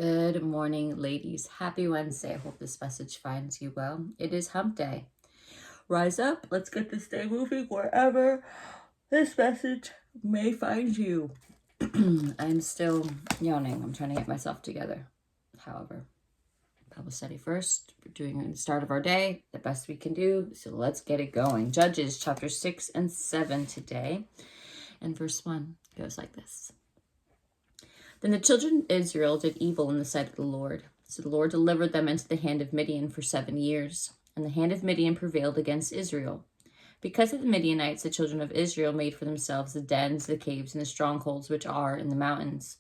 Good morning, ladies. Happy Wednesday. I hope this message finds you well. It is hump day. Rise up. Let's get this day moving wherever this message may find you. I'm still yawning. I'm trying to get myself together. However, Bible study first. We're doing the start of our day, the best we can do. So let's get it going. Judges chapter 6 and 7 today. And verse 1 goes like this. Then the children of Israel did evil in the sight of the Lord. So the Lord delivered them into the hand of Midian for 7 years. And the hand of Midian prevailed against Israel. Because of the Midianites, the children of Israel made for themselves the dens, the caves, and the strongholds which are in the mountains.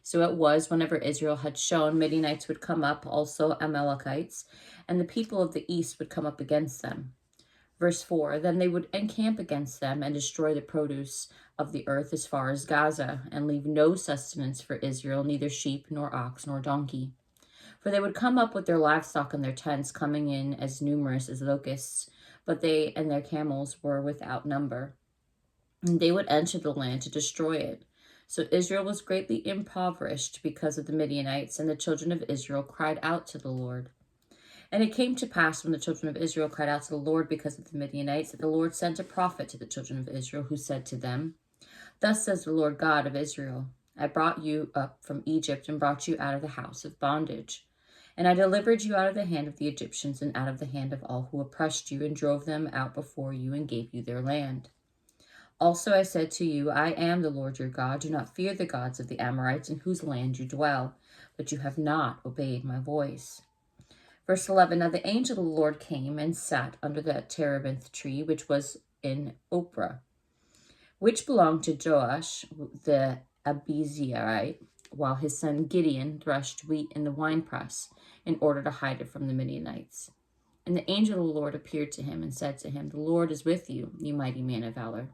So it was, whenever Israel had shone, Midianites would come up, also Amalekites, and the people of the east would come up against them. Verse 4, then they would encamp against them and destroy the produce of the earth as far as Gaza, and leave no sustenance for Israel, neither sheep, nor ox, nor donkey. For they would come up with their livestock and their tents, coming in as numerous as locusts, but they and their camels were without number. And they would enter the land to destroy it. So Israel was greatly impoverished because of the Midianites, and the children of Israel cried out to the Lord. And it came to pass when the children of Israel cried out to the Lord because of the Midianites, that the Lord sent a prophet to the children of Israel, who said to them, Thus says the Lord God of Israel, I brought you up from Egypt and brought you out of the house of bondage. And I delivered you out of the hand of the Egyptians and out of the hand of all who oppressed you, and drove them out before you and gave you their land. Also I said to you, I am the Lord your God. Do not fear the gods of the Amorites in whose land you dwell, but you have not obeyed my voice. Verse 11, now the angel of the Lord came and sat under the terebinth tree, which was in Ophrah, which belonged to Joash the Abiezrite, while his son Gideon threshed wheat in the winepress in order to hide it from the Midianites. And the angel of the Lord appeared to him and said to him, The Lord is with you, you mighty man of valor.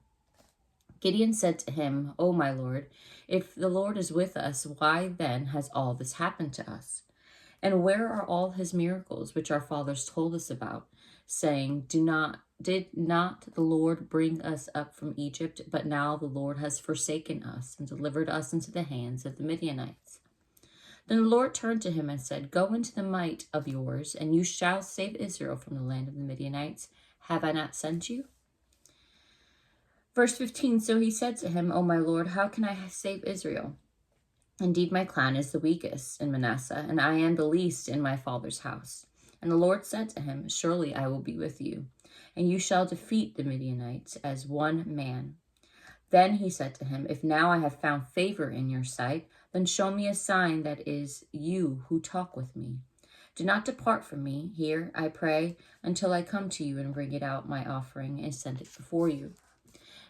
Gideon said to him, O my Lord, if the Lord is with us, why then has all this happened to us? And where are all his miracles which our fathers told us about, saying, Did not the Lord bring us up from Egypt? But now the Lord has forsaken us and delivered us into the hands of the Midianites. Then the Lord turned to him and said, Go into the might of yours, and you shall save Israel from the land of the Midianites. Have I not sent you? Verse 15, so he said to him, O my Lord, how can I save Israel? Indeed, my clan is the weakest in Manasseh, and I am the least in my father's house. And the Lord said to him, Surely I will be with you, and you shall defeat the Midianites as one man. Then he said to him, If now I have found favor in your sight, then show me a sign that is you who talk with me. Do not depart from me here, I pray, until I come to you and bring it out my offering and send it before you.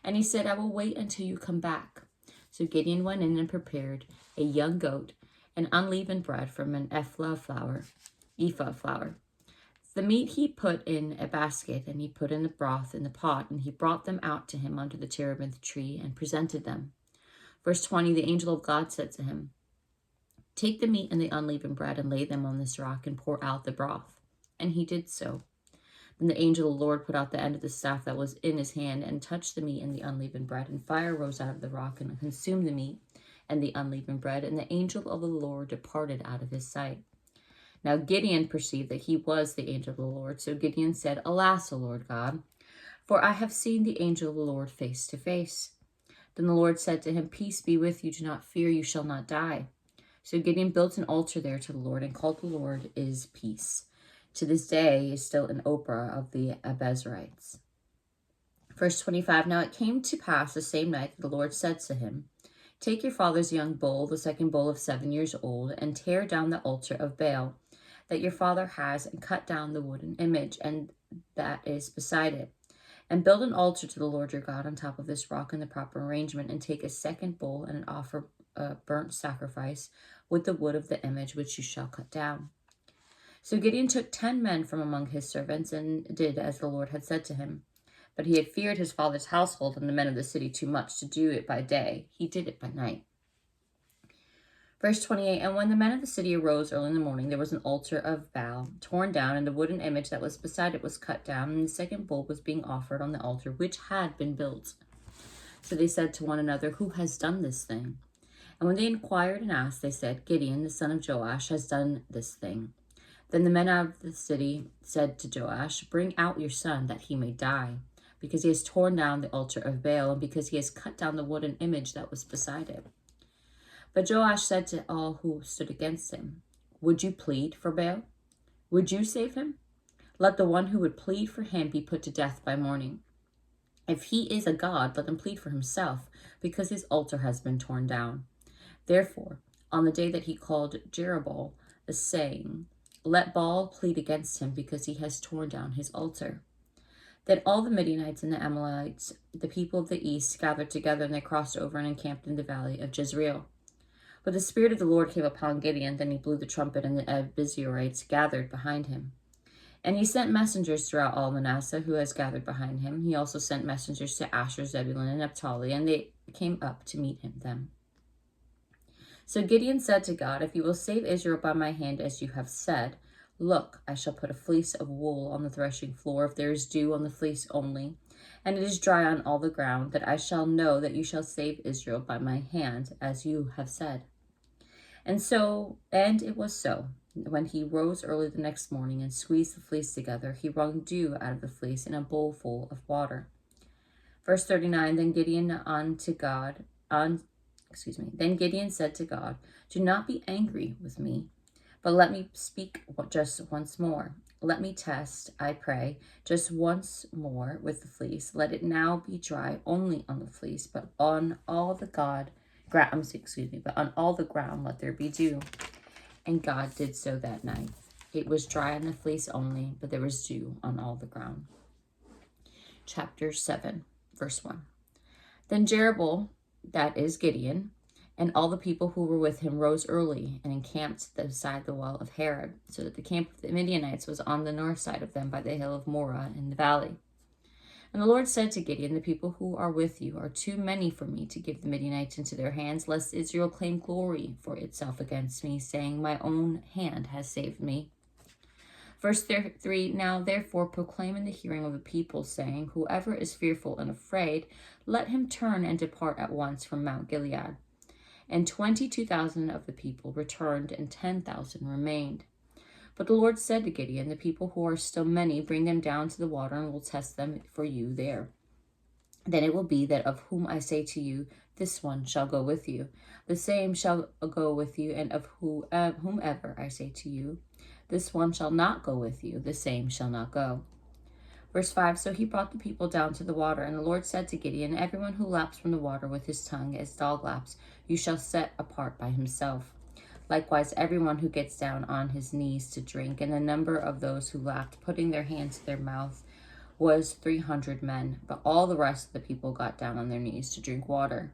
And he said, I will wait until you come back. So Gideon went in and prepared a young goat and unleavened bread from an ephah flour. The meat he put in a basket, and he put in the broth in the pot, and he brought them out to him under the terebinth tree and presented them. Verse 20, the angel of God said to him, Take the meat and the unleavened bread and lay them on this rock and pour out the broth. And he did so. Then the angel of the Lord put out the end of the staff that was in his hand and touched the meat and the unleavened bread, and fire rose out of the rock and consumed the meat and the unleavened bread, and the angel of the Lord departed out of his sight. Now Gideon perceived that he was the angel of the Lord. So Gideon said, Alas, O Lord God, for I have seen the angel of the Lord face to face. Then the Lord said to him, Peace be with you, do not fear, you shall not die. So Gideon built an altar there to the Lord and called the Lord is peace. To this day is still in Ophrah of the Abiezrites. Verse 25, now it came to pass the same night that the Lord said to him, Take your father's young bull, the second bull of 7 years old, and tear down the altar of Baal that your father has, and cut down the wooden image and that is beside it. And build an altar to the Lord your God on top of this rock in the proper arrangement, and take a second bull and offer a burnt sacrifice with the wood of the image which you shall cut down. So Gideon took 10 men from among his servants and did as the Lord had said to him. But he had feared his father's household and the men of the city too much to do it by day. He did it by night. Verse 28, and when the men of the city arose early in the morning, there was an altar of Baal torn down, and the wooden image that was beside it was cut down, and the second bull was being offered on the altar which had been built. So they said to one another, Who has done this thing? And when they inquired and asked, they said, Gideon, the son of Joash, has done this thing. Then the men out of the city said to Joash, bring out your son, that he may die, because he has torn down the altar of Baal, and because he has cut down the wooden image that was beside it. But Joash said to all who stood against him, would you plead for Baal? Would you save him? Let the one who would plead for him be put to death by morning. If he is a god, let him plead for himself, because his altar has been torn down. Therefore, on the day that he called Jerubbaal, saying, let Baal plead against him, because he has torn down his altar. Then all the Midianites and the Amalekites, the people of the east, gathered together, and they crossed over and encamped in the valley of Jezreel. But the Spirit of the Lord came upon Gideon. Then he blew the trumpet, and the Israelites gathered behind him. And he sent messengers throughout all Manasseh, who has gathered behind him. He also sent messengers to Asher, Zebulun, and Naphtali, and they came up to meet them. So Gideon said to God, if you will save Israel by my hand, as you have said, look, I shall put a fleece of wool on the threshing floor, if there is dew on the fleece only, and it is dry on all the ground, that I shall know that you shall save Israel by my hand, as you have said. And it was so. When he rose early the next morning and squeezed the fleece together, he wrung dew out of the fleece in a bowl full of water. Verse 39, Then Gideon said to God, do not be angry with me, but let me speak just once more. Let me test, I pray, just once more with the fleece. Let it now be dry only on the fleece, but on all the ground let there be dew. And God did so that night. It was dry on the fleece only, but there was dew on all the ground. Chapter 7, verse 1. Then Jerubbaal, that is Gideon, and all the people who were with him rose early and encamped beside the well of Harod, so that the camp of the Midianites was on the north side of them by the hill of Moreh in the valley. And the Lord said to Gideon, the people who are with you are too many for me to give the Midianites into their hands, lest Israel claim glory for itself against me, saying, my own hand has saved me. Verse 3, Now therefore proclaim in the hearing of the people, saying, whoever is fearful and afraid, let him turn and depart at once from Mount Gilead. And 22,000 of the people returned, and 10,000 remained. But the Lord said to Gideon, the people who are still many, bring them down to the water, and will test them for you there. Then it will be that of whom I say to you, this one shall go with you, the same shall go with you, and of whomever I say to you, this one shall not go with you, the same shall not go. Verse 5, So he brought the people down to the water, and the Lord said to Gideon, everyone who laps from the water with his tongue as dog laps, you shall set apart by himself. Likewise, everyone who gets down on his knees to drink. And the number of those who lapped, putting their hands to their mouth, was 300 men. But all the rest of the people got down on their knees to drink water.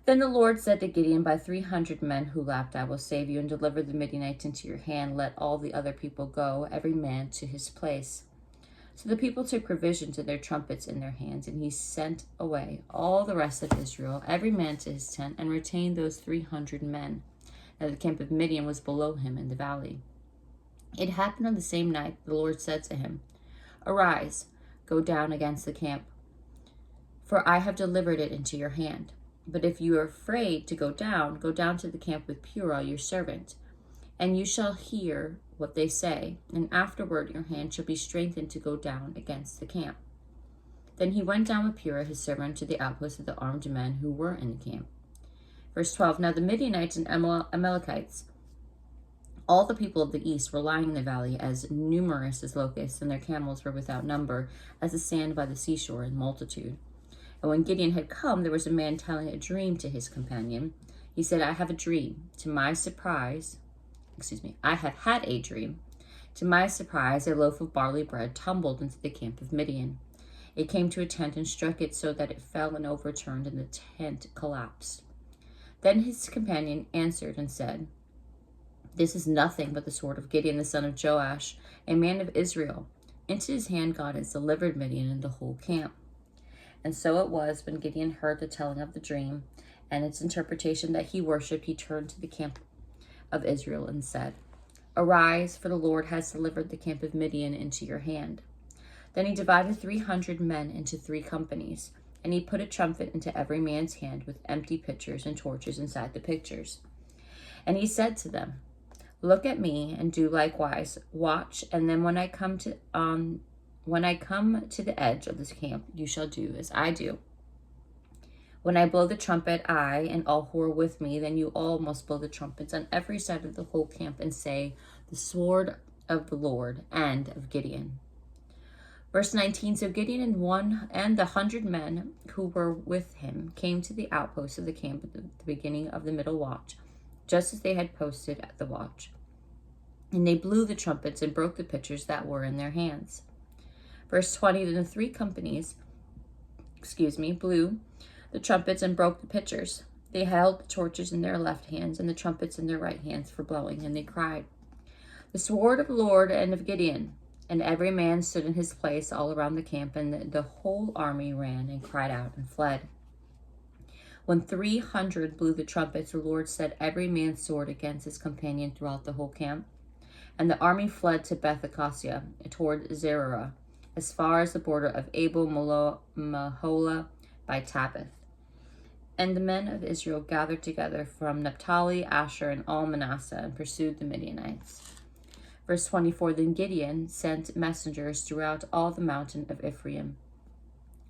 Then the Lord said to Gideon, by 300 men who lapped, I will save you and deliver the Midianites into your hand. Let all the other people go, every man to his place. So the people took provisions and their trumpets in their hands, and he sent away all the rest of Israel, every man to his tent, and retained those 300 men. Now the camp of Midian was below him in the valley. It happened on the same night, the Lord said to him, Arise, go down against the camp, for I have delivered it into your hand. But if you are afraid to go down to the camp with Purah your servant, and you shall hear what they say, and afterward your hand shall be strengthened to go down against the camp. Then he went down with Purah his servant to the outposts of the armed men who were in the camp. Verse 12, Now the Midianites and Amalekites, all the people of the east, were lying in the valley as numerous as locusts, and their camels were without number, as the sand by the seashore in multitude. And when Gideon had come, there was a man telling a dream to his companion. He said, I have had a dream. To my surprise, a loaf of barley bread tumbled into the camp of Midian. It came to a tent and struck it so that it fell and overturned, and the tent collapsed. Then his companion answered and said, This is nothing but the sword of Gideon, the son of Joash, a man of Israel. Into his hand God has delivered Midian and the whole camp. And so it was, when Gideon heard the telling of the dream and its interpretation that he worshipped, he turned to the camp of Israel and said, Arise, for the Lord has delivered the camp of Midian into your hand. Then he divided 300 men into 3 companies, And he put a trumpet into every man's hand with empty pitchers and torches inside the pitchers. And he said to them, look at me and do likewise. Watch, and then when I come to the edge of this camp, you shall do as I do. When I blow the trumpet, I and all who are with me, then you all must blow the trumpets on every side of the whole camp and say, the sword of the Lord and of Gideon. Verse 19, so Gideon and the 100 men who were with him came to the outposts of the camp at the beginning of the middle watch, just as they had posted at the watch. And they blew the trumpets and broke the pitchers that were in their hands. Verse 20, then the 3 companies, blew the trumpets and broke the pitchers. They held the torches in their left hands and the trumpets in their right hands for blowing, and they cried, the sword of the Lord and of Gideon. And every man stood in his place all around the camp, and the whole army ran and cried out and fled. When 300 blew the trumpets, the Lord set every man's sword against his companion throughout the whole camp. And the army fled to Beth-Acacia toward Zerah, as far as the border of Abel-Meholah by Tabbath. And the men of Israel gathered together from Naphtali, Asher, and all Manasseh, and pursued the Midianites. Verse 24, then Gideon sent messengers throughout all the mountain of Ephraim,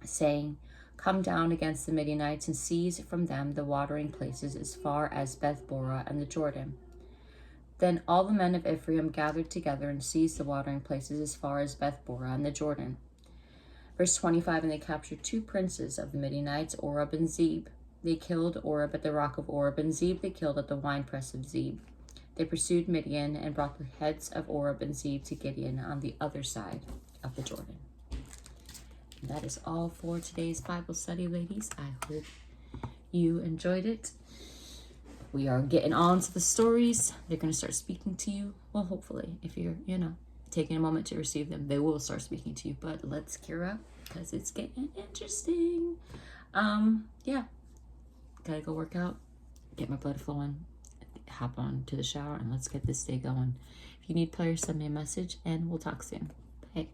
saying, come down against the Midianites and seize from them the watering places as far as Beth-borah and the Jordan. Then all the men of Ephraim gathered together and seized the watering places as far as Beth-borah and the Jordan. Verse 25, and they captured 2 princes of the Midianites, Oreb and Zeb. They killed Oreb at the rock of Oreb, and Zeb they killed at the winepress of Zeb. They pursued Midian and brought the heads of Oreb and Zeb to Gideon on the other side of the Jordan. And that is all for today's Bible study, ladies. I hope you enjoyed it. We are getting on to the stories. They're going to start speaking to you. Well, hopefully, if you're, taking a moment to receive them, they will start speaking to you. But let's gear up because it's getting interesting. Gotta go work out, get my blood flowing, hop on to the shower, and let's get this day going. If you need prayer, send me a message, and we'll talk soon. Bye.